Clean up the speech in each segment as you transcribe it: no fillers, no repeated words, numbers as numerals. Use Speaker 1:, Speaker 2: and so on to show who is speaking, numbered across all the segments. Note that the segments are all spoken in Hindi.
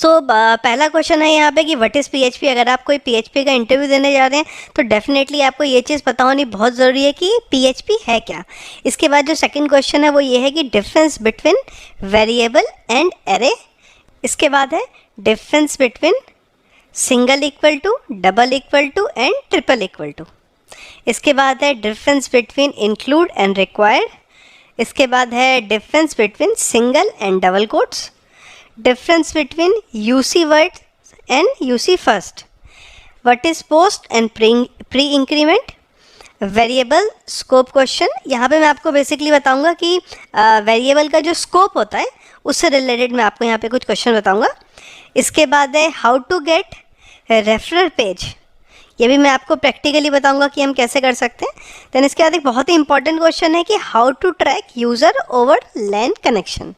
Speaker 1: पहला क्वेश्चन है यहाँ पे कि व्हाट इज़ पीएचपी। अगर आप कोई पीएचपी का इंटरव्यू देने जा रहे हैं तो डेफिनेटली आपको ये चीज़ पता होनी बहुत ज़रूरी है कि पीएचपी है क्या। इसके बाद जो सेकंड क्वेश्चन है वो ये है कि difference between variable and array. इसके बाद है difference between single equal to, double equal to and triple equal to. इसके बाद है difference between include and required. इसके बाद है difference between single and double quotes, difference between UC word and UC first, what is post and pre increment, variable scope question. यहाँ पे मैं आपको बेसिकली बताऊंगा कि वेरिएबल का जो स्कोप होता है उससे रिलेटेड मैं आपको यहाँ पे कुछ क्वेश्चन बताऊंगा। इसके बाद है how to get referral page, ये भी मैं आपको प्रैक्टिकली बताऊंगा कि हम कैसे कर सकते हैं। देन इसके बाद एक बहुत ही इंपॉर्टेंट क्वेश्चन है कि how to track user over LAN connection.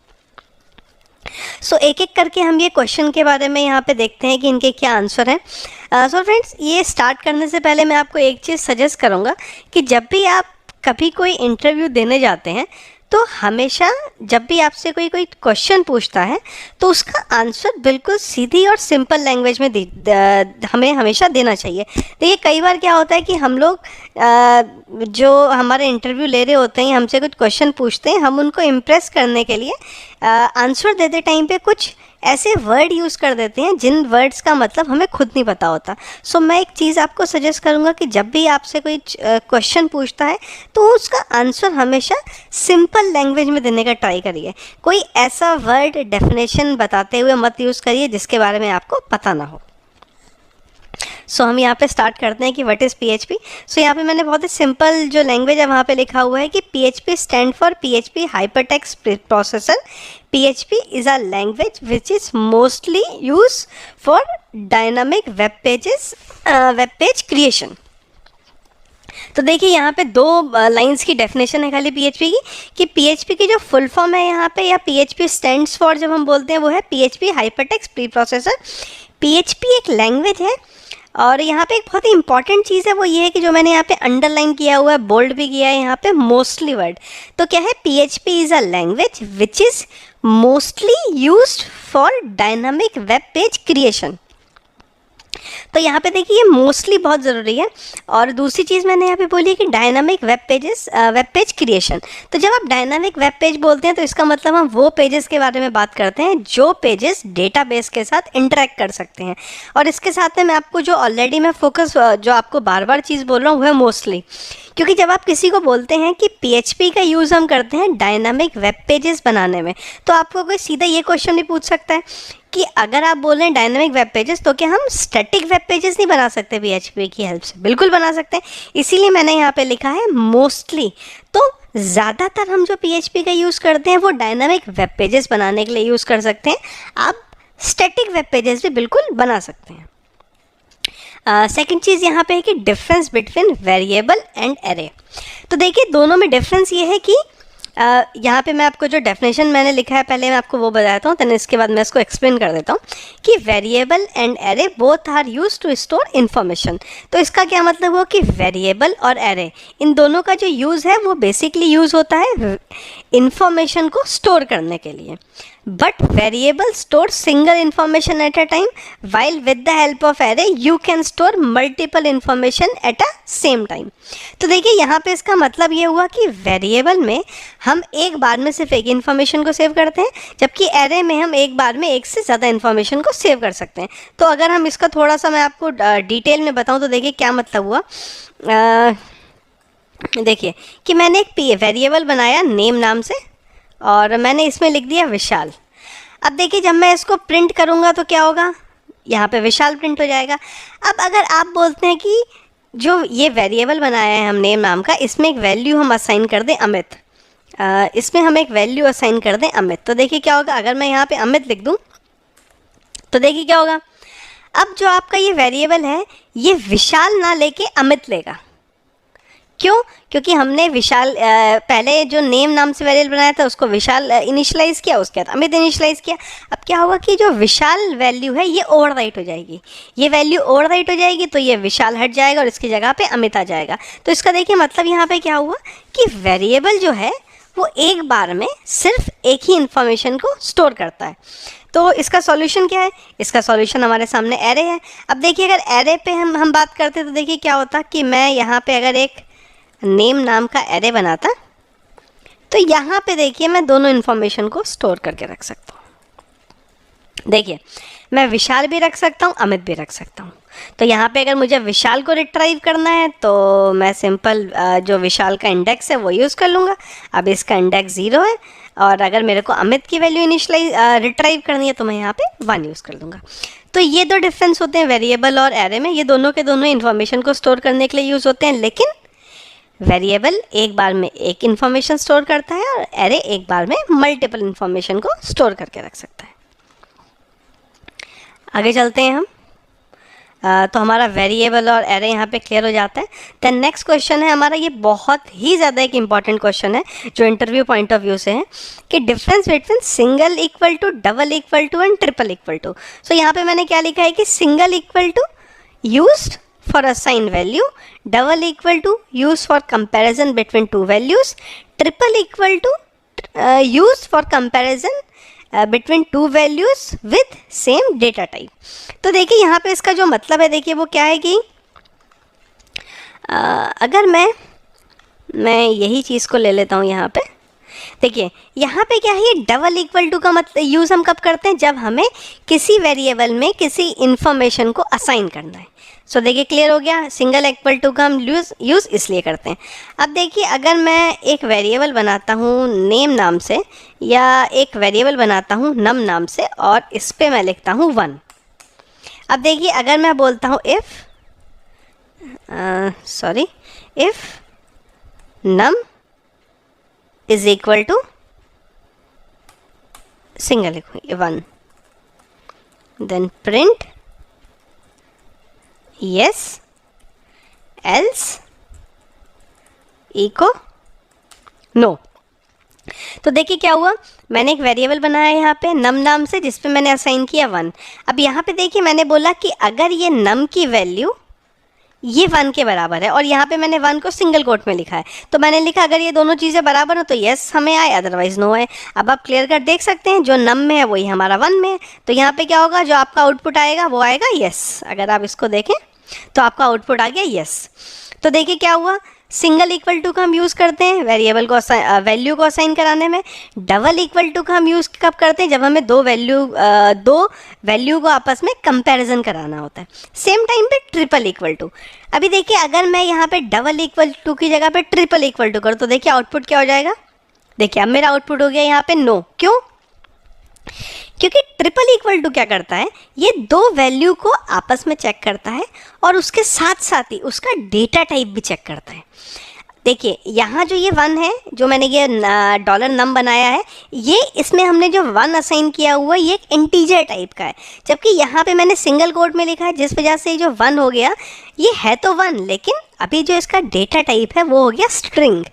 Speaker 1: So एक एक करके हम ये क्वेश्चन के बारे में यहाँ पे देखते हैं कि इनके क्या आंसर हैं। सो फ्रेंड्स, ये स्टार्ट करने से पहले मैं आपको एक चीज़ सजेस्ट करूँगा कि जब भी आप कभी कोई इंटरव्यू देने जाते हैं तो हमेशा जब भी आपसे कोई क्वेश्चन पूछता है तो उसका आंसर बिल्कुल सीधी और सिंपल लैंग्वेज में हमें हमेशा देना चाहिए। देखिए कई बार क्या होता है कि हम लोग जो हमारे इंटरव्यू ले रहे होते हैं, हमसे कुछ क्वेश्चन पूछते हैं, हम उनको इम्प्रेस करने के लिए आंसर देते टाइम पे कुछ ऐसे वर्ड यूज़ कर देते हैं जिन वर्ड्स का मतलब हमें खुद नहीं पता होता। सो मैं एक चीज़ आपको सजेस्ट करूँगा कि जब भी आपसे कोई क्वेश्चन पूछता है तो उसका आंसर हमेशा सिंपल लैंग्वेज में देने का ट्राई करिए। कोई ऐसा वर्ड डेफिनेशन बताते हुए मत यूज़ करिए जिसके बारे में आपको पता ना हो। सो हम यहाँ पे स्टार्ट करते हैं कि व्हाट इज़ पीएचपी। सो यहाँ पे मैंने बहुत ही सिंपल जो लैंग्वेज है वहाँ पे लिखा हुआ है कि PHP stand for PHP hypertext processor. PHP is a language which is mostly use for dynamic web page creation. तो देखिए यहाँ पे दो लाइंस की डेफिनेशन है खाली पीएचपी की, कि पीएचपी की जो फुल फॉर्म है यहाँ पे या पीएचपी स्टैंड्स फॉर जब हम बोलते हैं वो है PHP hypertext pre processor. PHP एक लैंग्वेज है और यहाँ पे एक बहुत ही इंपॉर्टेंट चीज़ है वो ये है कि जो मैंने यहाँ पे अंडरलाइन किया हुआ है, बोल्ड भी किया है यहाँ पे, मोस्टली वर्ड। तो क्या है, PHP is a language which is mostly used for dynamic web page creation. तो यहाँ पे देखिए मोस्टली बहुत ज़रूरी है। और दूसरी चीज़ मैंने यहाँ पे बोली है कि डायनामिक वेब पेज क्रिएशन। तो जब आप डायनामिक वेब पेज बोलते हैं तो इसका मतलब हम वो पेजेस के बारे में बात करते हैं जो पेजेस डेटाबेस के साथ इंटरेक्ट कर सकते हैं। और इसके साथ में मैं आपको जो ऑलरेडी मैं फोकस जो आपको बार बार चीज़ बोल रहा हूँ वो है मोस्टली, क्योंकि जब आप किसी को बोलते हैं कि पीएचपी का यूज़ हम करते हैं डायनामिक वेब पेजेस बनाने में, तो आपको कोई सीधा ये क्वेश्चन नहीं पूछ सकता है कि अगर आप बोल रहे हैं डायनामिक वेब पेजेस तो क्या हम स्टैटिक वेब पेजेस नहीं बना सकते पीएचपी की हेल्प से? बिल्कुल बना सकते हैं। इसीलिए मैंने यहाँ पे लिखा है मोस्टली। तो ज़्यादातर हम जो पीएचपी का यूज़ करते हैं वो डायनामिक वेब पेजेस बनाने के लिए यूज़ कर सकते हैं। आप स्टैटिक वेब पेजेस भी बिल्कुल बना सकते हैं। सेकंड चीज़ यहाँ पे है कि difference between variable and array. तो देखिए दोनों में डिफरेंस ये है कि यहाँ पे मैं आपको जो डेफिनेशन मैंने लिखा है पहले मैं आपको वो बताता हूँ, तो इसके बाद मैं इसको एक्सप्लेन कर देता हूँ कि variable and array both are use to store information. तो इसका क्या मतलब हुआ कि वेरिएबल और एरे इन दोनों का जो यूज़ है वो बेसिकली यूज़ होता है इन्फॉर्मेशन को स्टोर करने के लिए। But variable store single information at a time, while with the help of array you can store multiple information at a same time. तो देखिए यहाँ पे इसका मतलब ये हुआ कि वेरिएबल में हम एक बार में सिर्फ एक इन्फॉर्मेशन को सेव करते हैं, जबकि एरे में हम एक बार में एक से ज़्यादा इन्फॉर्मेशन को सेव कर सकते हैं। तो अगर हम इसका थोड़ा सा मैं आपको डिटेल में बताऊँ तो देखिए क्या मतलब हुआ। देखिए कि मैंने एक वेरिएबल बनाया नेम नाम से और मैंने इसमें लिख दिया विशाल। अब देखिए जब मैं इसको प्रिंट करूँगा तो क्या होगा, यहाँ पे विशाल प्रिंट हो जाएगा। अब अगर आप बोलते हैं कि जो ये वेरिएबल बनाया है हम नेम नाम का, इसमें एक वैल्यू हम असाइन कर दें अमित, इसमें हम एक वैल्यू असाइन कर दें अमित, तो देखिए क्या होगा। अगर मैं यहाँ पे अमित लिख दूँ तो देखिए क्या होगा। अब जो आपका ये वेरिएबल है ये विशाल ना लेके अमित लेगा। क्यों? क्योंकि हमने विशाल पहले जो नेम नाम से वेरिएबल बनाया था उसको विशाल इनिशियलाइज़ किया, उसके बाद अमित इनिशियलाइज़ किया। अब क्या होगा कि जो विशाल वैल्यू है ये ओवरराइट हो जाएगी, ये वैल्यू ओवरराइट हो जाएगी तो ये विशाल हट जाएगा और इसकी जगह पे अमित आ जाएगा। तो इसका देखिए मतलब यहाँ पे क्या हुआ कि वेरिएबल जो है वो एक बार में सिर्फ एक ही इन्फॉर्मेशन को स्टोर करता है। तो इसका सॉल्यूशन क्या है? इसका सॉल्यूशन हमारे सामने एरे है। अब देखिए अगर एरे पे हम बात करते तो देखिए क्या होता कि मैं यहाँ पे अगर एक नेम नाम का एरे बनाता तो यहाँ पे देखिए मैं दोनों इन्फॉर्मेशन को स्टोर करके रख सकता हूँ। देखिए मैं विशाल भी रख सकता हूँ, अमित भी रख सकता हूँ। तो यहाँ पे अगर मुझे विशाल को रिट्राइव करना है तो मैं सिंपल जो विशाल का इंडेक्स है वो यूज़ कर लूँगा। अब इसका इंडेक्स 0 है, और अगर मेरे को अमित की वैल्यू इनिशियलाइज रिट्राइव करनी है तो मैं यहाँ पे 1 यूज़ कर दूँगा। तो ये दो डिफरेंस होते हैं वेरिएबल और एरे में। ये दोनों के दोनों इन्फॉर्मेशन को स्टोर करने के लिए यूज़ होते हैं, लेकिन वेरिएबल एक बार में एक इन्फॉर्मेशन स्टोर करता है और एरे एक बार में मल्टीपल इन्फॉर्मेशन को स्टोर करके रख सकता है। आगे चलते हैं हम। तो हमारा वेरिएबल और एरे यहाँ पे क्लियर हो जाता है। देन नेक्स्ट क्वेश्चन है हमारा, ये बहुत ही ज़्यादा एक इम्पॉर्टेंट क्वेश्चन है जो इंटरव्यू पॉइंट ऑफ व्यू से है कि difference between single equal to, double equal to and triple equal to. So यहाँ पे मैंने क्या लिखा है कि single equal to used for assign value, double equal to use for comparison between two values, triple equal to use for comparison between two values with same data type. तो देखिए यहाँ पे इसका जो मतलब है देखिए वो क्या है कि अगर मैं यही चीज़ को ले लेता हूँ यहाँ पे। देखिए यहाँ पे क्या है, ये डबल इक्वल टू का मतलब यूज़ हम कब करते हैं? जब हमें किसी वेरिएबल में किसी इंफॉर्मेशन को असाइन करना है। सो देखिए क्लियर हो गया, सिंगल इक्वल टू का हम यूज़ इसलिए करते हैं। अब देखिए अगर मैं एक वेरिएबल बनाता हूँ नेम नाम से, या एक वेरिएबल बनाता हूँ नम नाम से, और इस पे मैं लिखता हूँ 1। अब देखिए अगर मैं बोलता हूँ if num is equal to single 1, then print yes else echo no। तो देखिए क्या हुआ, मैंने एक वेरिएबल बनाया यहाँ पे नम नाम से जिस पे मैंने असाइन किया 1। अब यहाँ पे देखिए मैंने बोला कि अगर ये नम की वैल्यू ये 1 के बराबर है, और यहाँ पे मैंने 1 को सिंगल कोट में लिखा है, तो मैंने लिखा अगर ये दोनों चीज़ें बराबर हो तो येस हमें आए, अदरवाइज नो है। अब आप क्लियर कर देख सकते हैं जो नम में है वही हमारा 1 में है, तो यहाँ पे क्या होगा, जो आपका आउटपुट आएगा वो आएगा येस। अगर आप इसको देखें तो आपका आउटपुट आ गया येस। तो देखिए क्या हुआ, सिंगल इक्वल टू का हम यूज़ करते हैं वेरिएबल को वैल्यू को असाइन कराने में। डबल इक्वल टू का हम यूज़ कब करते हैं? जब हमें दो वैल्यू को आपस में कंपैरिजन कराना होता है। सेम टाइम पे ट्रिपल इक्वल टू। अभी देखिए अगर मैं यहाँ पे डबल इक्वल टू की जगह पे ट्रिपल इक्वल टू करूँ तो देखिए आउटपुट क्या हो जाएगा। देखिए अब मेरा आउटपुट हो गया यहाँ पे नो। क्यों? क्योंकि ट्रिपल इक्वल टू क्या करता है, ये दो वैल्यू को आपस में चेक करता है और उसके साथ साथ ही उसका डेटा टाइप भी चेक करता है। देखिए यहाँ जो ये 1 है, जो मैंने ये डॉलर नम बनाया है, ये इसमें हमने जो 1 असाइन किया हुआ है ये एक इंटीजर टाइप का है, जबकि यहाँ पे मैंने सिंगल कोट में लिखा है, जिस वजह से जो 1 हो गया ये है तो 1, लेकिन अभी जो इसका डेटा टाइप है वो हो गया स्ट्रिंग।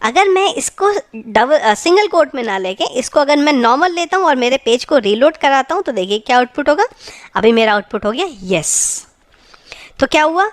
Speaker 1: अगर मैं इसको सिंगल कोट में ना लेके इसको अगर मैं नॉर्मल लेता हूँ और मेरे पेज को रीलोड कराता हूँ तो देखिए क्या आउटपुट होगा। अभी मेरा आउटपुट हो गया यस। तो क्या हुआ,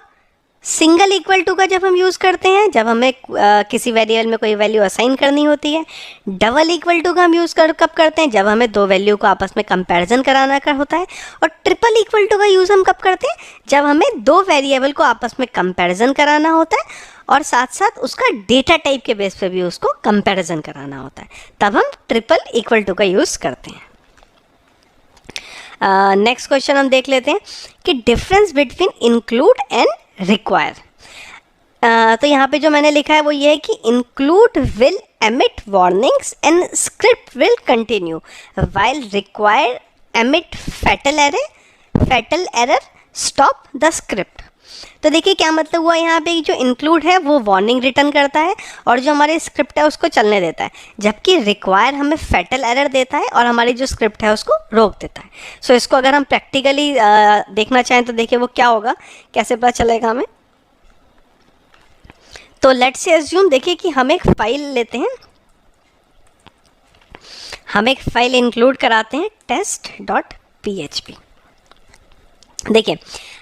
Speaker 1: सिंगल इक्वल टू का जब हम यूज़ करते हैं जब हमें किसी वेरिएबल में कोई वैल्यू असाइन करनी होती है। डबल इक्वल टू का हम यूज़ कब करते हैं, जब हमें दो वैल्यू को आपस में कंपैरिजन कराना का होता है। और ट्रिपल इक्वल टू का यूज़ हम कब करते हैं, जब हमें दो वेरिएबल को आपस में कंपैरिजन कराना होता है और साथ साथ उसका डेटा टाइप के बेस पे भी उसको कंपैरिजन कराना होता है, तब हम ट्रिपल इक्वल टू का यूज़ करते हैं। नेक्स्ट क्वेश्चन हम देख लेते हैं कि difference between include and require. तो यहाँ पे जो मैंने लिखा है वो ये है कि include will emit warnings and script will continue while require emit fatal error stop the script. तो देखिए क्या मतलब हुआ, यहाँ पे जो इंक्लूड है वो वार्निंग रिटर्न करता है और जो हमारी स्क्रिप्ट है उसको चलने देता है, जबकि रिक्वायर हमें फैटल एरर देता है और हमारी जो स्क्रिप्ट है उसको रोक देता है। सो इसको अगर हम प्रैक्टिकली देखना चाहें तो देखिए वो क्या होगा, कैसे पता चलेगा हमें। तो लेट्स से अज्यूम देखिए कि हम एक फाइल लेते हैं, हम एक फाइल इंक्लूड कराते हैं test.php। देखिए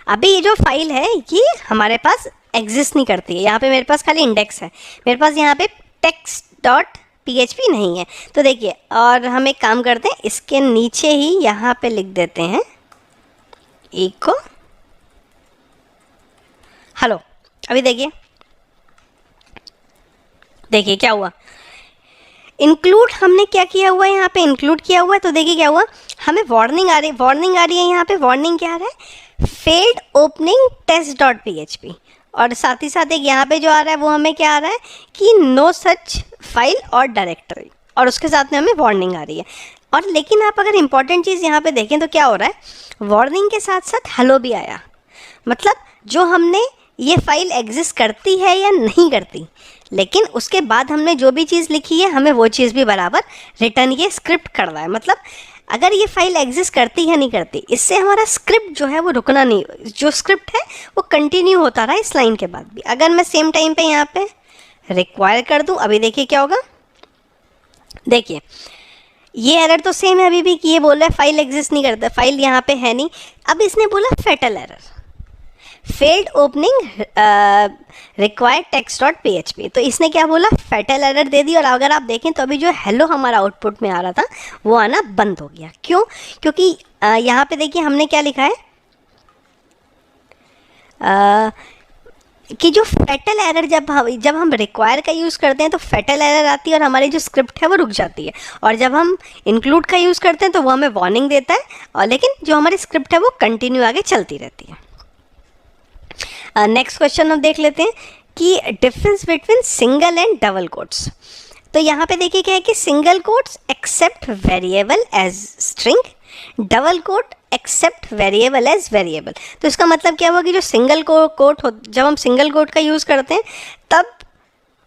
Speaker 1: अभी ये जो फाइल है ये हमारे पास एग्जिस्ट नहीं करती है, यहाँ पे मेरे पास खाली इंडेक्स है, मेरे पास यहाँ पे text.php PHP नहीं है। तो देखिए, और हम एक काम करते हैं, इसके नीचे ही यहाँ पे लिख देते हैं इको हेलो। अभी देखिए क्या हुआ, इंक्लूड हमने क्या किया हुआ है, यहाँ पे इंक्लूड किया हुआ है। तो देखिए क्या हुआ, हमें वार्निंग आ रही है यहाँ पे। वार्निंग क्या आ रहा है, failed opening test dot PHP, और साथ ही साथ एक यहाँ पे जो आ रहा है वो हमें क्या आ रहा है कि नो सच फाइल और डायरेक्टरी, और उसके साथ में हमें वार्निंग आ रही है। और लेकिन आप अगर इंपॉर्टेंट चीज़ यहाँ पे देखें तो क्या हो रहा है, वार्निंग के साथ साथ हेलो भी आया। मतलब जो हमने ये फाइल एग्जिस्ट करती है या नहीं करती, लेकिन उसके बाद हमने जो भी चीज़ लिखी है हमें वो चीज़ भी बराबर रिटर्न ये स्क्रिप्ट कर रहा है। मतलब अगर ये फाइल एग्जिस्ट करती है नहीं करती, इससे हमारा स्क्रिप्ट जो है वो रुकना नहीं, जो स्क्रिप्ट है वो कंटिन्यू होता रहा इस लाइन के बाद भी। अगर मैं सेम टाइम पे यहाँ पे रिक्वायर कर दूँ, अभी देखिए क्या होगा, देखिए ये एरर तो सेम है अभी भी कि ये बोल रहा है फाइल एग्जिस्ट नहीं करता, फाइल यहाँ पे है नहीं। अब इसने बोला fatal error, failed opening required text dot PHP, तो इसने क्या बोला, फेटल एरर दे दी। और अगर आप देखें तो अभी जो हेलो हमारा आउटपुट में आ रहा था वो आना बंद हो गया। क्यों, क्योंकि यहाँ पे देखिए हमने क्या लिखा है कि जो फेटल एरर जब हम रिक्वायर का यूज़ करते हैं तो फेटल एरर आती है और हमारी जो स्क्रिप्ट है वो रुक जाती है, और जब हम इंक्लूड का यूज़ करते हैं तो वो हमें वार्निंग देता है, और लेकिन जो हमारी स्क्रिप्ट है वो कंटिन्यू आगे चलती रहती है। नेक्स्ट क्वेश्चन हम देख लेते हैं कि difference between single and double quotes. तो यहाँ पे देखिए क्या है कि single quotes accept variable as string, double quote accept variable as variable. तो इसका मतलब क्या हुआ कि जो सिंगल कोट जब हम सिंगल कोट का यूज़ करते हैं तब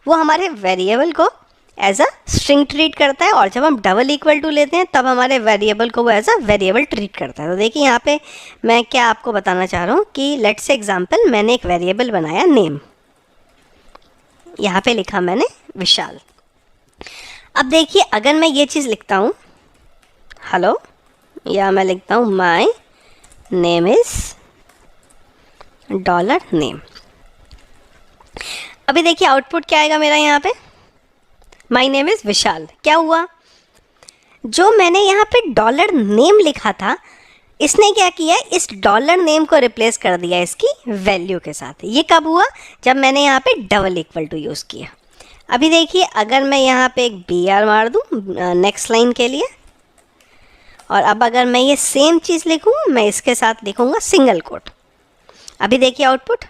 Speaker 1: वो हमारे वेरिएबल को एज अ स्ट्रिंग ट्रीट करता है, और जब हम डबल इक्वल टू लेते हैं तब हमारे वेरिएबल को वो एज अ वेरिएबल ट्रीट करता है। तो देखिए यहाँ पे मैं क्या आपको बताना चाह रहा हूँ कि लेट्स से एग्जांपल, मैंने एक वेरिएबल बनाया नेम, यहाँ पे लिखा मैंने विशाल। अब देखिए अगर मैं ये चीज़ लिखता हूँ हेलो, या मैं लिखता हूँ माई नेम इज़ $name, अभी देखिए आउटपुट क्या आएगा मेरा यहाँ पे, माई नेम इज़ विशाल। क्या हुआ, जो मैंने यहाँ पे $name लिखा था इसने क्या किया, इस $name को रिप्लेस कर दिया इसकी वैल्यू के साथ। ये कब हुआ, जब मैंने यहाँ पे डबल इक्वल टू यूज़ किया। अभी देखिए अगर मैं यहाँ पे एक BR मार दूँ नेक्स्ट लाइन के लिए, और अब अगर मैं ये सेम चीज़ लिखूँ, मैं इसके साथ लिखूँगा सिंगल कोट। अभी देखिए आउटपुट,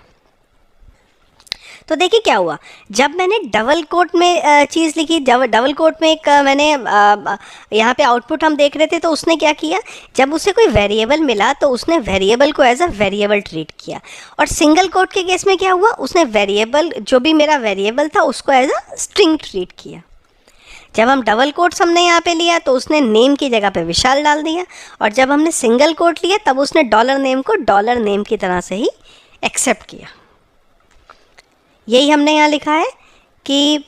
Speaker 1: तो देखिए क्या हुआ, जब मैंने डबल कोट में चीज़ लिखी, डबल कोट में एक मैंने यहाँ पे आउटपुट हम देख रहे थे, तो उसने क्या किया, जब उसे कोई वेरिएबल मिला तो उसने वेरिएबल को एज अ वेरिएबल ट्रीट किया। और सिंगल कोट के केस में क्या हुआ, उसने वेरिएबल, जो भी मेरा वेरिएबल था उसको एज अ स्ट्रिंग ट्रीट किया। जब हम डबल कोट्स हमने यहाँ पे लिया तो उसने नेम की जगह पे विशाल डाल दिया, और जब हमने सिंगल कोट लिया तब उसने $name को $name की तरह से ही एक्सेप्ट किया। यही हमने यहाँ लिखा है कि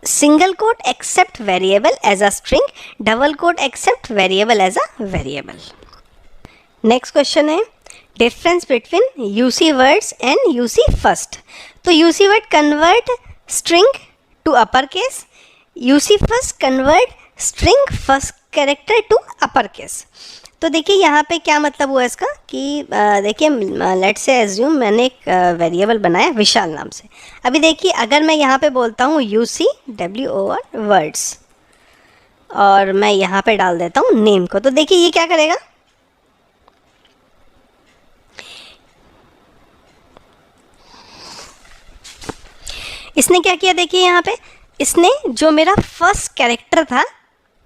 Speaker 1: single quote accept variable as a string, double quote accept variable as a variable. Next question है difference between UC words and UC first. तो UC word convert string to upper case, UC first convert string first character to upper case. तो देखिए यहाँ पे क्या मतलब हुआ इसका कि देखिए लेट्स से एज्यूम मैंने एक वेरिएबल बनाया विशाल नाम से। अभी देखिए अगर मैं यहाँ पे बोलता हूँ UCWOR वर्ड्स, और मैं यहाँ पे डाल देता हूँ नेम को, तो देखिए ये क्या करेगा, इसने क्या किया, देखिए यहाँ पे इसने जो मेरा फर्स्ट कैरेक्टर था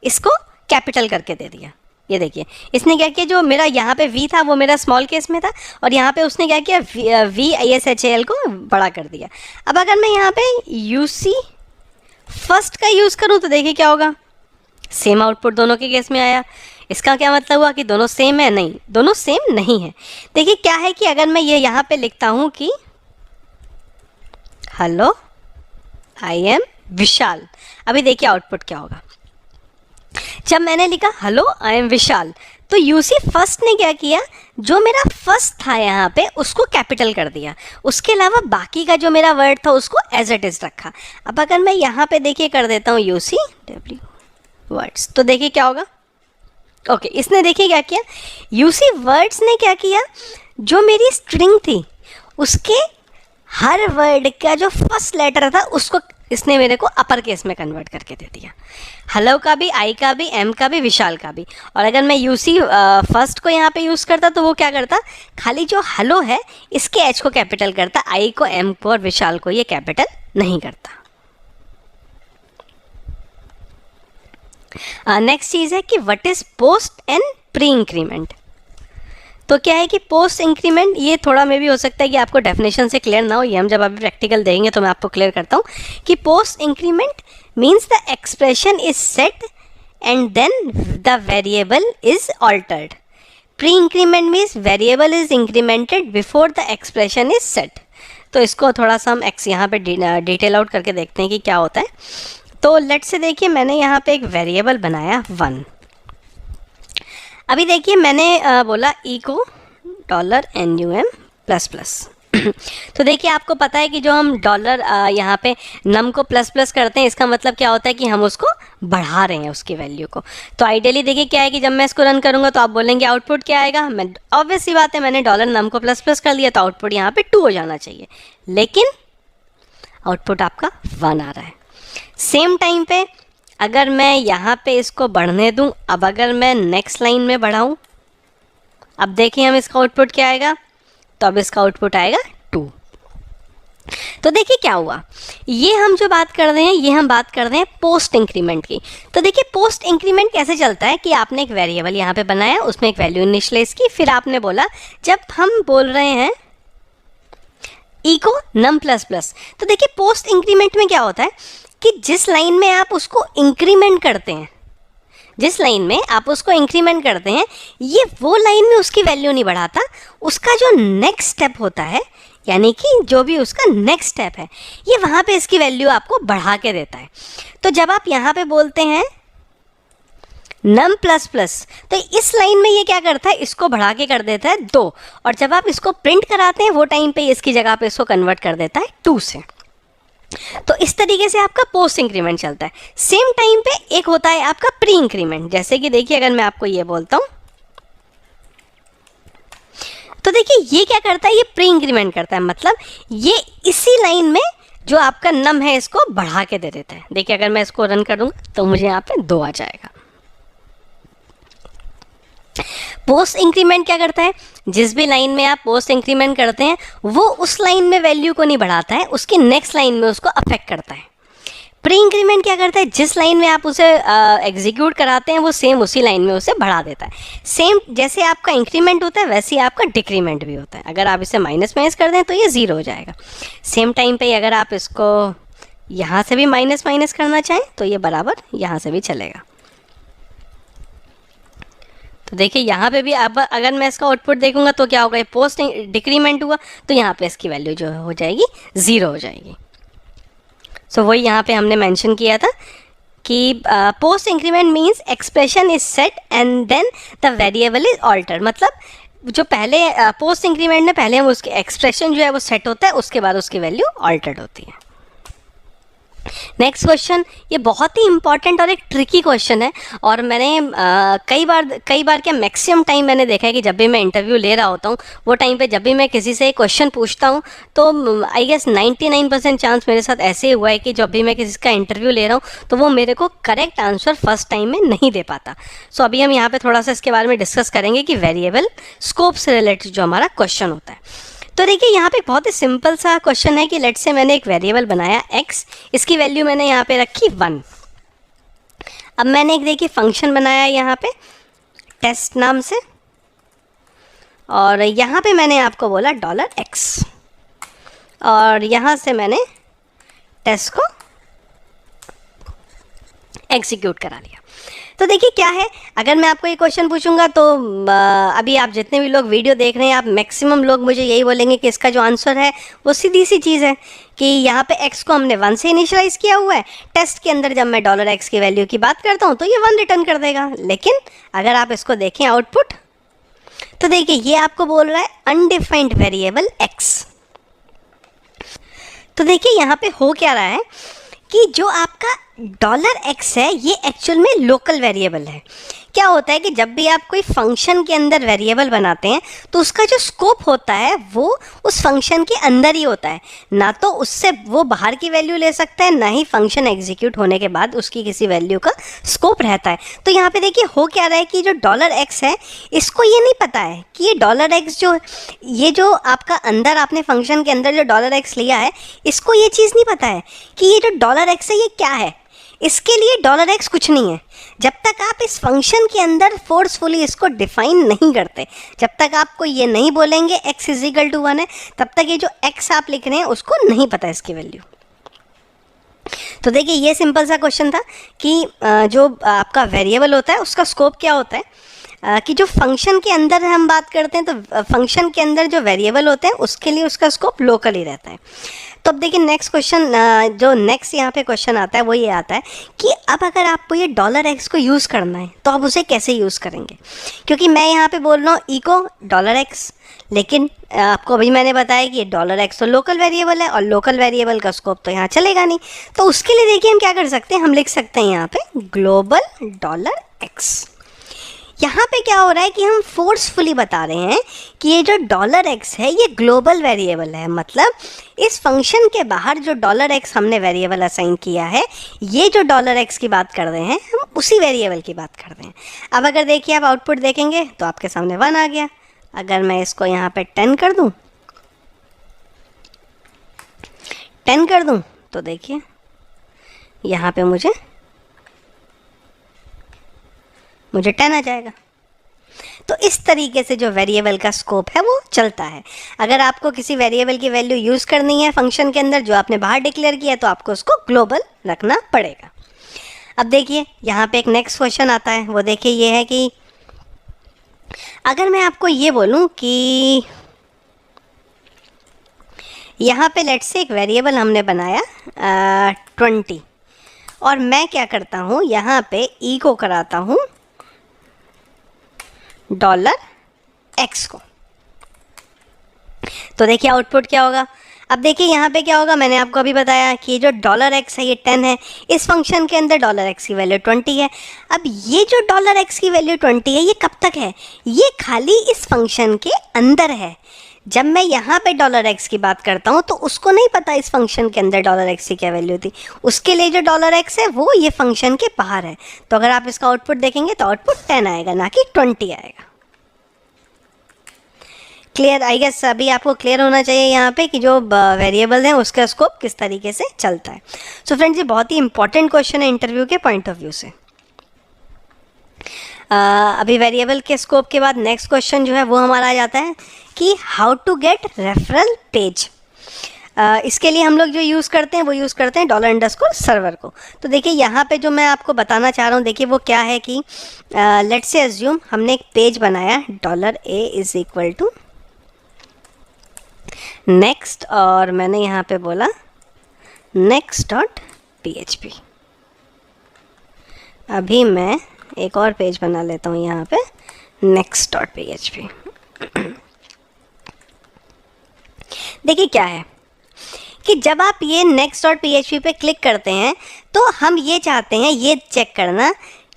Speaker 1: इसको कैपिटल करके दे दिया। ये देखिए इसने क्या किया, जो मेरा यहाँ पे V था वो मेरा स्मॉल केस में था, और यहाँ पे उसने क्या किया VISHAL को बड़ा कर दिया। अब अगर मैं यहाँ पे UC फर्स्ट का यूज़ करूँ तो देखिए क्या होगा, सेम आउटपुट दोनों के केस में आया। इसका क्या मतलब हुआ कि दोनों सेम है, नहीं, दोनों सेम नहीं है। देखिए क्या है कि अगर मैं ये यहाँ पे लिखता हूँ कि हेलो आई एम विशाल, अभी देखिए आउटपुट क्या होगा, जब मैंने लिखा हेलो आई एम विशाल, तो यूसी फर्स्ट ने क्या किया, जो मेरा फर्स्ट था यहाँ पे उसको कैपिटल कर दिया, उसके अलावा बाकी का जो मेरा वर्ड था उसको एज इट इज रखा। अब अगर मैं यहाँ पे देखिए कर देता हूँ यूसी डब्ल्यू वर्ड्स, तो देखिए क्या होगा। ओके, इसने देखिए क्या किया, यूसी वर्ड्स ने क्या किया, जो मेरी स्ट्रिंग थी उसके हर वर्ड का जो फर्स्ट लेटर था उसको इसने मेरे को अपर केस में कन्वर्ट करके दे दिया। हेलो का भी, आई का भी, एम का भी, विशाल का भी। और अगर मैं यूसी फर्स्ट को यहाँ पे यूज़ करता तो वो क्या करता, खाली जो हेलो है इसके एच को कैपिटल करता, आई को, एम को और विशाल को ये कैपिटल नहीं करता। नेक्स्ट चीज़ है कि what is post and pre increment. तो क्या है कि पोस्ट इंक्रीमेंट, ये थोड़ा में भी हो सकता है कि आपको डेफिनेशन से क्लियर ना हो, ये हम जब अभी प्रैक्टिकल देंगे तो मैं आपको क्लियर करता हूँ कि post increment means the expression is set and then the variable is altered. Pre increment means variable is incremented before the expression is set. तो इसको थोड़ा सा हम यहाँ पे डिटेल आउट करके देखते हैं कि क्या होता है। तो लेट से देखिए मैंने यहाँ पे एक वेरिएबल बनाया 1। अभी देखिए मैंने बोला इको $NUM++। तो देखिए आपको पता है कि जो हम डॉलर यहाँ पे नम को प्लस प्लस करते हैं, इसका मतलब क्या होता है कि हम उसको बढ़ा रहे हैं उसकी वैल्यू को। तो आइडियली देखिए क्या है कि जब मैं इसको रन करूँगा तो आप बोलेंगे आउटपुट क्या आएगा। मैं ऑब्वियस सी बात है, मैंने डॉलर नम को प्लस प्लस कर लिया तो आउटपुट यहाँ पे 2 हो जाना चाहिए, लेकिन आउटपुट आपका 1 आ रहा है। सेम टाइम पे अगर मैं यहाँ पे इसको बढ़ने दूँ, अब अगर मैं नेक्स्ट लाइन में बढ़ाऊँ, अब देखिए हम इसका आउटपुट क्या आएगा, तो अब इसका आउटपुट आएगा 2। तो देखिए क्या हुआ, ये हम जो बात कर रहे हैं ये हम बात कर रहे हैं पोस्ट इंक्रीमेंट की। तो देखिए पोस्ट इंक्रीमेंट कैसे चलता है कि आपने एक वेरिएबल यहाँ पे बनाया, उसमें एक वैल्यू इनिशियलाइज की, फिर आपने बोला जब हम बोल रहे हैं इको नम प्लस प्लस, तो देखिए पोस्ट इंक्रीमेंट में क्या होता है कि जिस लाइन में आप उसको इंक्रीमेंट करते हैं, जिस लाइन में आप उसको इंक्रीमेंट करते हैं, ये वो लाइन में उसकी वैल्यू नहीं बढ़ाता, उसका जो नेक्स्ट स्टेप होता है, यानी कि जो भी उसका नेक्स्ट स्टेप है, ये वहाँ पे इसकी वैल्यू आपको बढ़ा के देता है। तो जब आप यहाँ पे बोलते हैं नम प्लस प्लस, तो इस लाइन में ये क्या करता है, इसको बढ़ा के कर देता है 2, और जब आप इसको प्रिंट कराते हैं वो टाइम पे इसकी जगह पे इसको कन्वर्ट कर देता है 2 से। तो इस तरीके से आपका पोस्ट इंक्रीमेंट चलता है। सेम टाइम पे एक होता है आपका प्री इंक्रीमेंट। जैसे कि देखिए अगर मैं आपको ये बोलता हूँ, तो देखिए ये क्या करता है, ये प्री इंक्रीमेंट करता है, मतलब ये इसी लाइन में जो आपका नम है इसको बढ़ा के दे देता है। देखिए अगर मैं इसको रन करूँगा तो मुझे यहाँ पे 2 आ जाएगा। पोस्ट इंक्रीमेंट क्या करता है, जिस भी लाइन में आप पोस्ट इंक्रीमेंट करते हैं वो उस लाइन में वैल्यू को नहीं बढ़ाता है, उसकी नेक्स्ट लाइन में उसको अफेक्ट करता है। प्री इंक्रीमेंट क्या करता है, जिस लाइन में आप उसे एग्जीक्यूट कराते हैं वो सेम उसी लाइन में उसे बढ़ा देता है। सेम जैसे आपका इंक्रीमेंट होता है वैसे ही आपका डिक्रीमेंट भी होता है। अगर आप इसे माइनस माइनस कर दें तो ये 0 हो जाएगा। सेम टाइम पे अगर आप इसको यहाँ से भी माइनस माइनस करना चाहें तो ये बराबर यहाँ से भी चलेगा। तो देखिए यहाँ पे भी अब अगर मैं इसका आउटपुट देखूंगा तो क्या होगा, पोस्ट डिक्रीमेंट हुआ तो यहाँ पे इसकी वैल्यू जो हो जाएगी 0 हो जाएगी। सो वही यहाँ पे हमने मेंशन किया था कि post increment means expression is set and then the variable is alter. मतलब जो पहले पोस्ट इंक्रीमेंट में पहले हम उसके एक्सप्रेशन जो है वो सेट होता है, उसके बाद उसकी वैल्यू ऑल्टर्ड होती है। नेक्स्ट क्वेश्चन, ये बहुत ही इंपॉर्टेंट और एक ट्रिकी क्वेश्चन है, और मैंने कई बार क्या मैक्सिमम टाइम मैंने देखा है कि जब भी मैं इंटरव्यू ले रहा होता हूँ वो टाइम पे जब भी मैं किसी से क्वेश्चन पूछता हूँ तो आई गेस 99% चांस मेरे साथ ऐसे ही हुआ है कि जब भी मैं किसी का इंटरव्यू ले रहा हूँ तो वो मेरे को करेक्ट आंसर फर्स्ट टाइम में नहीं दे पाता। सो अभी हम यहाँ पर थोड़ा सा इसके बारे में डिस्कस करेंगे कि वेरिएबल स्कोप से रिलेटेड जो हमारा क्वेश्चन होता है। तो देखिए यहाँ पे बहुत ही सिंपल सा क्वेश्चन है कि लेट से मैंने एक वेरिएबल बनाया x, इसकी वैल्यू मैंने यहाँ पे रखी 1। अब मैंने एक देखिए फंक्शन बनाया यहाँ पे टेस्ट नाम से, और यहाँ पे मैंने आपको बोला $x, और यहाँ से मैंने टेस्ट को एग्जीक्यूट करा लिया। तो देखिए क्या है, अगर मैं आपको ये क्वेश्चन पूछूंगा तो अभी आप जितने भी लोग वीडियो देख रहे हैं, आप मैक्सिमम लोग मुझे यही बोलेंगे कि इसका जो आंसर है वो सीधी सी चीज़ है कि यहाँ पे x को हमने 1 से इनिशियलाइज किया हुआ है। टेस्ट के अंदर जब मैं $x की वैल्यू की बात करता हूँ तो ये 1 रिटर्न कर देगा। लेकिन अगर आप इसको देखें आउटपुट, तो देखिए ये आपको बोल रहा है अनडिफाइंड वेरिएबल x। तो देखिए यहाँ पे हो क्या रहा है कि जो आपका $x है ये एक्चुअल में लोकल वेरिएबल है। क्या होता है कि जब भी आप कोई फंक्शन के अंदर वेरिएबल बनाते हैं तो उसका जो स्कोप होता है वो उस फंक्शन के अंदर ही होता है, ना तो उससे वो बाहर की वैल्यू ले सकता है, ना ही फंक्शन एग्जीक्यूट होने के बाद उसकी किसी वैल्यू का स्कोप रहता है। तो यहाँ पे देखिए हो क्या रहा है कि जो $x है इसको ये नहीं पता है कि ये $x जो आपका अंदर आपने फंक्शन के अंदर जो $x लिया है, इसको ये चीज़ नहीं पता है कि ये जो $x है ये क्या है। इसके लिए $x कुछ नहीं है। जब तक आप इस फंक्शन के अंदर फोर्सफुली इसको डिफाइन नहीं करते, जब तक आपको ये नहीं बोलेंगे x = 1 है, तब तक ये जो x आप लिख रहे हैं उसको नहीं पता इसकी वैल्यू। तो देखिए ये सिंपल सा क्वेश्चन था कि जो आपका वेरिएबल होता है उसका स्कोप क्या होता है, कि जो फंक्शन के अंदर हम बात करते हैं तो फंक्शन के अंदर जो वेरिएबल होते हैं उसके लिए उसका स्कोप लोकल ही रहता है। तो अब देखिए नेक्स्ट क्वेश्चन, जो नेक्स्ट यहाँ पे क्वेश्चन आता है वो ये आता है कि अब अगर आपको ये $x को यूज़ करना है तो आप उसे कैसे यूज़ करेंगे। क्योंकि मैं यहाँ पे बोल रहा हूँ इको $x, लेकिन आपको अभी मैंने बताया कि ये $x तो लोकल वेरिएबल है और लोकल वेरिएबल का स्कोप तो यहाँ चलेगा नहीं। तो उसके लिए देखिए हम क्या कर सकते हैं, हम लिख सकते हैं यहाँ पे ग्लोबल $x। यहाँ पे क्या हो रहा है कि हम फोर्सफुली बता रहे हैं कि ये जो $x है ये ग्लोबल वेरिएबल है, मतलब इस फंक्शन के बाहर जो $x हमने वेरिएबल असाइन किया है, ये जो $x की बात कर रहे हैं हम उसी वेरिएबल की बात कर रहे हैं। अब अगर देखिए आप आउटपुट देखेंगे तो आपके सामने 1 आ गया। अगर मैं इसको यहाँ पे 10 कर दूँ तो देखिए यहाँ पे मुझे 10 आ जाएगा। तो इस तरीके से जो वेरिएबल का स्कोप है वो चलता है। अगर आपको किसी वेरिएबल की वैल्यू यूज़ करनी है फंक्शन के अंदर जो आपने बाहर डिक्लेयर किया है तो आपको उसको ग्लोबल रखना पड़ेगा। अब देखिए यहाँ पे एक नेक्स्ट क्वेश्चन आता है, वो देखिए ये है कि अगर मैं आपको ये बोलूँ कि यहाँ पे लेट्स से एक वेरिएबल हमने बनाया 20 और मैं क्या करता हूँ यहाँ पे ई को कराता हूँ $x को, तो देखिए आउटपुट क्या होगा। अब देखिए यहाँ पे क्या होगा, मैंने आपको अभी बताया कि जो $x है ये 10 है, इस फंक्शन के अंदर $x की वैल्यू 20 है। अब ये जो $x की वैल्यू 20 है ये कब तक है, ये खाली इस फंक्शन के अंदर है। जब मैं यहाँ पे $x की बात करता हूँ तो उसको नहीं पता इस फंक्शन के अंदर $x की क्या वैल्यू थी, उसके लिए जो $x है वो ये फंक्शन के बाहर है। तो अगर आप इसका आउटपुट देखेंगे तो आउटपुट 10 आएगा, ना कि 20 आएगा। क्लियर, आई गेस अभी आपको क्लियर होना चाहिए यहाँ पे कि जो वेरिएबल हैं उसका स्कोप किस तरीके से चलता है। सो फ्रेंड्स ये बहुत ही इंपॉर्टेंट क्वेश्चन है इंटरव्यू के पॉइंट ऑफ व्यू से। अभी वेरिएबल के स्कोप के बाद नेक्स्ट क्वेश्चन जो है वो हमारा आ जाता है कि how to get referral page. इसके लिए हम लोग जो यूज़ करते हैं वो यूज़ करते हैं $_server को। तो देखिए यहाँ पे जो मैं आपको बताना चाह रहा हूँ, देखिए वो क्या है कि लेट्स से अज्यूम हमने एक पेज बनाया $a = नेक्स्ट और मैंने यहाँ पे बोला next.php। अभी मैं एक और पेज बना लेता हूँ यहाँ पे next.php। देखिए क्या है कि जब आप ये next.php पे क्लिक करते हैं तो हम ये चाहते हैं ये चेक करना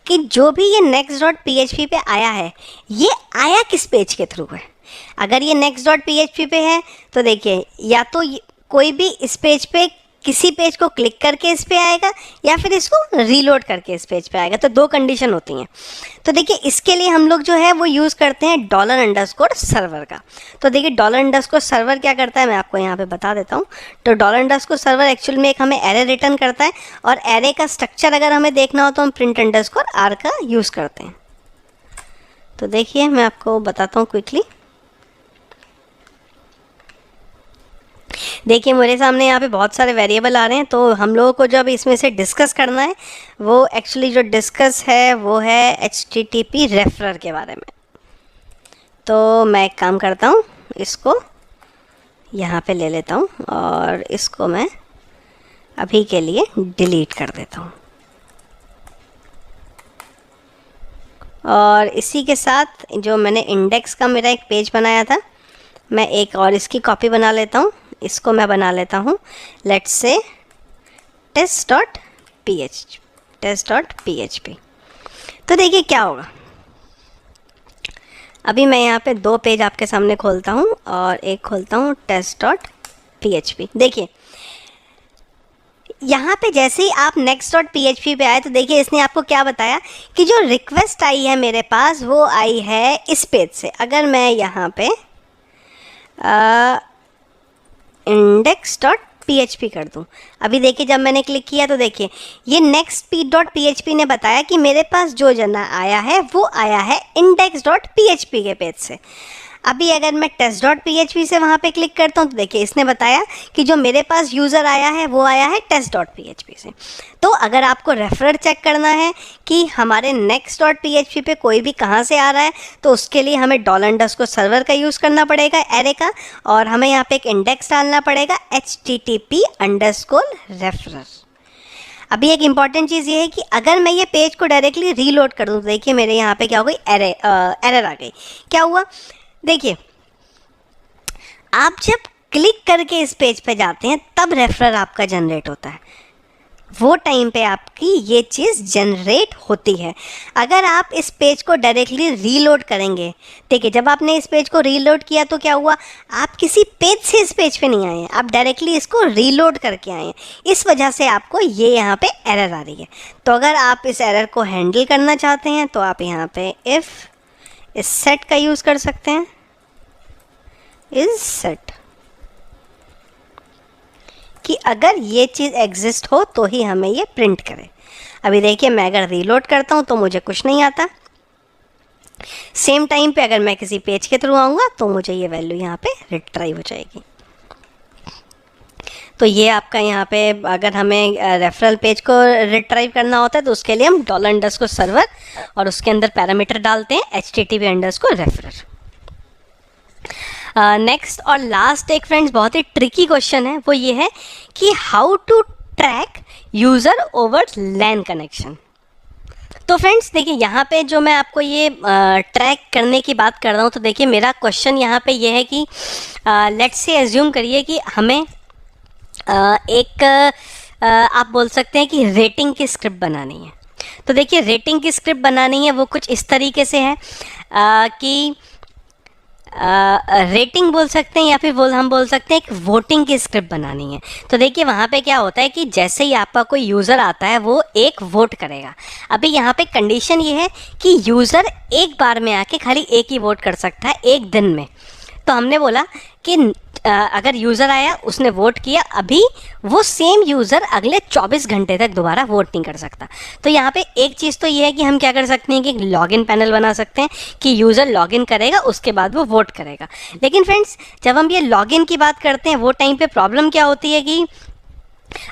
Speaker 1: कि जो भी ये next.php पे आया है ये आया किस पेज के थ्रू है। अगर ये next.php पे है तो देखिए या तो कोई भी इस पेज पे किसी पेज को क्लिक करके इस पे आएगा या फिर इसको रीलोड करके इस पेज पे आएगा। तो दो कंडीशन होती हैं। तो देखिए इसके लिए हम लोग जो है वो यूज़ करते हैं $_server का। तो देखिए $_server क्या करता है मैं आपको यहाँ पे बता देता हूँ। तो $_server एक्चुअल में एक हमें एरे रिटर्न करता है और एरे का स्ट्रक्चर अगर हमें देखना हो तो हम print_r का यूज़ करते हैं। तो देखिए मैं आपको बताता हूँ क्विकली। देखिए मेरे सामने यहाँ पे बहुत सारे वेरिएबल आ रहे हैं, तो हम लोगों को जब इसमें से डिस्कस करना है वो एक्चुअली जो डिस्कस है वो है HTTP रेफरर के बारे में। तो मैं एक काम करता हूँ, इसको यहाँ पे ले लेता हूँ और इसको मैं अभी के लिए डिलीट कर देता हूँ। और इसी के साथ जो मैंने इंडेक्स का मेरा एक पेज बनाया था, मैं एक और इसकी कॉपी बना लेता हूँ। इसको मैं बना लेता हूँ लेट्स से test.php। तो देखिए क्या होगा, अभी मैं यहाँ पे 2 पेज आपके सामने खोलता हूँ और एक खोलता हूँ test.php। देखिए यहाँ पे जैसे ही आप next.php पे आए तो देखिए इसने आपको क्या बताया कि जो रिक्वेस्ट आई है मेरे पास वो आई है इस पेज से। अगर मैं यहाँ पे index.php कर दूँ, अभी देखिए जब मैंने क्लिक किया तो देखिए ये next.php ने बताया कि मेरे पास जो जना आया है वो आया है index.php के पेज से। अभी अगर मैं test.php से वहाँ पे क्लिक करता हूँ तो देखिए इसने बताया कि जो मेरे पास यूज़र आया है वो आया है test.php से। तो अगर आपको रेफरर चेक करना है कि हमारे next.php पे कोई भी कहाँ से आ रहा है तो उसके लिए हमें $_ का यूज़ करना पड़ेगा एरे का, और हमें यहाँ पे एक इंडेक्स डालना पड़ेगा HTTP_referer। अभी एक इम्पॉर्टेंट चीज़ ये है कि अगर मैं ये पेज को डायरेक्टली रीलोड कर दूँ, देखिए मेरे यहाँ पे क्या हो गई, एरर आ गई। क्या हुआ देखिए, आप जब क्लिक करके इस पेज पे जाते हैं तब रेफरर आपका जनरेट होता है, वो टाइम पे आपकी ये चीज़ जनरेट होती है। अगर आप इस पेज को डायरेक्टली रीलोड करेंगे, देखिए जब आपने इस पेज को रीलोड किया तो क्या हुआ, आप किसी पेज से इस पेज पे नहीं आए हैं, आप डायरेक्टली इसको रीलोड करके आए हैं। इस वजह से आपको ये यहाँ पे एरर आ रही है। तो अगर आप इस एरर को हैंडल करना चाहते हैं तो आप यहाँ पे इफ़ इस सेट का यूज़ कर सकते हैं, इस सेट, कि अगर ये चीज़ एग्जिस्ट हो तो ही हमें ये प्रिंट करे। अभी देखिए मैं अगर रीलोड करता हूँ तो मुझे कुछ नहीं आता। सेम टाइम पे अगर मैं किसी पेज के थ्रू आऊँगा तो मुझे ये वैल्यू यहाँ पे रिट्राइव हो जाएगी। तो ये आपका यहाँ पे अगर हमें रेफरल पेज को रिट्राइव करना होता है तो उसके लिए हम $_ और उसके अंदर पैरामीटर डालते हैं HTTP_referer। नेक्स्ट और लास्ट एक फ्रेंड्स बहुत ही ट्रिकी क्वेश्चन है, वो ये है कि how to track user over LAN connection. तो फ्रेंड्स देखिए यहाँ पे जो मैं आपको ये ट्रैक करने की बात कर रहा हूँ, तो देखिए मेरा क्वेश्चन यहाँ पे ये है कि लेट्स से एज्यूम करिए कि हमें आप बोल सकते हैं कि रेटिंग की स्क्रिप्ट बनानी है। तो देखिए रेटिंग की स्क्रिप्ट बनानी है वो कुछ इस तरीके से है कि रेटिंग बोल सकते हैं या फिर हम बोल सकते हैं एक वोटिंग की स्क्रिप्ट बनानी है। तो देखिए वहाँ पे क्या होता है कि जैसे ही आपका कोई यूज़र आता है वो एक वोट करेगा। अभी यहाँ पे कंडीशन ये है कि यूज़र एक बार में आके खाली एक ही वोट कर सकता है एक दिन में। तो हमने बोला कि अगर यूज़र आया उसने वोट किया, अभी वो सेम यूज़र अगले 24 घंटे तक दोबारा वोट नहीं कर सकता। तो यहाँ पे एक चीज़ तो ये है कि हम क्या कर सकते हैं कि लॉगिन पैनल बना सकते हैं कि यूज़र लॉगिन करेगा उसके बाद वो वोट करेगा। लेकिन फ्रेंड्स जब हम ये लॉगिन की बात करते हैं वो टाइम पे प्रॉब्लम क्या होती है कि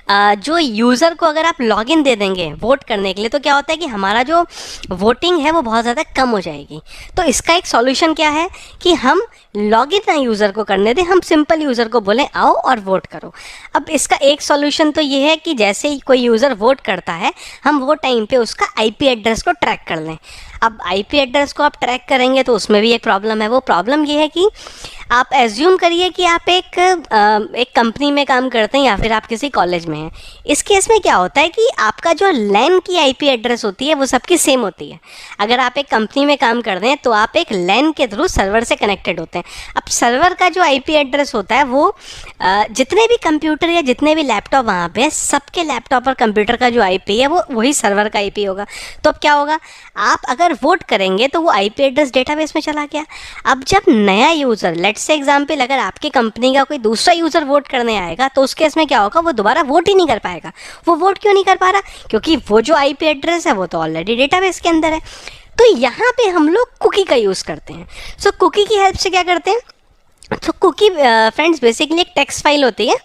Speaker 1: जो यूज़र को अगर आप लॉगिन दे देंगे वोट करने के लिए तो क्या होता है कि हमारा जो वोटिंग है वो बहुत ज़्यादा कम हो जाएगी। तो इसका एक सॉल्यूशन क्या है कि हम लॉगिन ना यूज़र को करने दें, हम सिंपल यूज़र को बोलें आओ और वोट करो। अब इसका एक सॉल्यूशन तो ये है कि जैसे ही कोई यूज़र वोट करता है हम वो टाइम पे उसका IP एड्रेस को ट्रैक कर लें। अब IP एड्रेस को आप ट्रैक करेंगे तो उसमें भी एक प्रॉब्लम है। वो प्रॉब्लम ये है कि आप एज्यूम करिए कि आप एक कंपनी में काम करते हैं या फिर आप किसी कॉलेज में हैं। इस केस में क्या होता है कि आपका जो LAN की IP एड्रेस होती है वो सबकी सेम होती है। अगर आप एक कंपनी में काम कर रहे हैं तो आप एक LAN के थ्रू सर्वर से कनेक्टेड होते हैं। अब सर्वर का जो IP एड्रेस होता है वो जितने भी कंप्यूटर या जितने भी लैपटॉप वहाँ पे सबके लैपटॉप और कंप्यूटर का जो IP है वो वही सर्वर का IP होगा। तो अब क्या होगा, आप अगर वोट करेंगे तो वो IP एड्रेस डेटाबेस में चला गया। अब जब नया यूज़र लेट्स से एग्जाम्पल अगर आपकी कंपनी का कोई दूसरा यूज़र वोट करने आएगा तो उस केस में क्या होगा, वो दोबारा वोट ही नहीं कर पाएगा। वो वोट क्यों नहीं कर पा रहा, क्योंकि वो जो IP एड्रेस है वो तो ऑलरेडी डेटाबेस के अंदर है। तो यहाँ पे हम लोग कुकी का यूज़ करते हैं। सो कुकी की हेल्प से क्या करते हैं, तो कुकी फ्रेंड्स बेसिकली एक टेक्स्ट फाइल होती है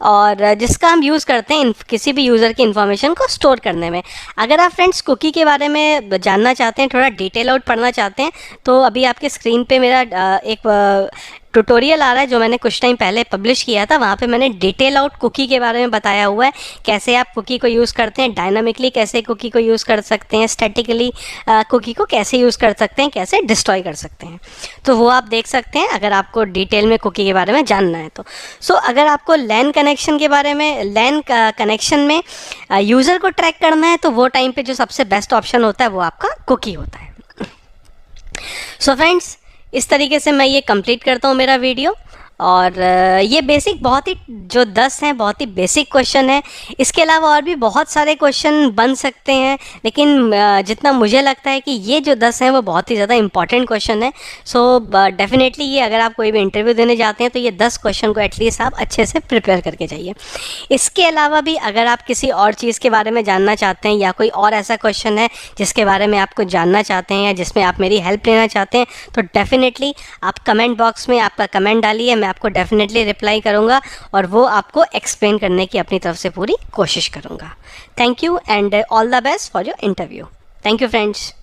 Speaker 1: और जिसका हम यूज़ करते हैं किसी भी यूज़र की इन्फॉर्मेशन को स्टोर करने में। अगर आप फ्रेंड्स कुकी के बारे में जानना चाहते हैं, थोड़ा डिटेल आउट पढ़ना चाहते हैं, तो अभी आपके स्क्रीन पे मेरा एक ट्यूटोरियल आ रहा है जो मैंने कुछ टाइम पहले पब्लिश किया था। वहाँ पे मैंने डिटेल आउट कुकी के बारे में बताया हुआ है, कैसे आप कुकी को यूज़ करते हैं, डायनामिकली कैसे कुकी को यूज़ कर सकते हैं, स्टैटिकली कुकी को कैसे यूज़ कर सकते हैं, कैसे डिस्ट्रॉय कर सकते हैं। तो वो आप देख सकते हैं अगर आपको डिटेल में कुकी के बारे में जानना है तो। सो अगर आपको लैन कनेक्शन के बारे में, लैन कनेक्शन में यूज़र को ट्रैक करना है, तो वो टाइम पे जो सबसे बेस्ट ऑप्शन होता है वो आपका कुकी होता है। सो फ्रेंड्स, इस तरीके से मैं ये कंप्लीट करता हूँ मेरा वीडियो। और ये बेसिक बहुत ही जो 10 हैं बहुत ही बेसिक क्वेश्चन है। इसके अलावा और भी बहुत सारे क्वेश्चन बन सकते हैं, लेकिन जितना मुझे लगता है कि ये जो 10 हैं वो बहुत ही ज़्यादा इंपॉर्टेंट क्वेश्चन है। सो डेफिनेटली ये अगर आप कोई भी इंटरव्यू देने जाते हैं तो ये 10 क्वेश्चन को एटलीस्ट आप अच्छे से प्रिपेयर करके जाइए। इसके अलावा भी अगर आप किसी और चीज़ के बारे में जानना चाहते हैं या कोई और ऐसा क्वेश्चन है जिसके बारे में आपको जानना चाहते हैं या जिसमें आप मेरी हेल्प लेना चाहते हैं, तो डेफिनेटली आप कमेंट बॉक्स में आपका कमेंट डालिए, मैं आपको डेफिनेटली रिप्लाई करूंगा और वो आपको एक्सप्लेन करने की अपनी तरफ से पूरी कोशिश करूंगा। Thank you and all the best for your interview. Thank you friends.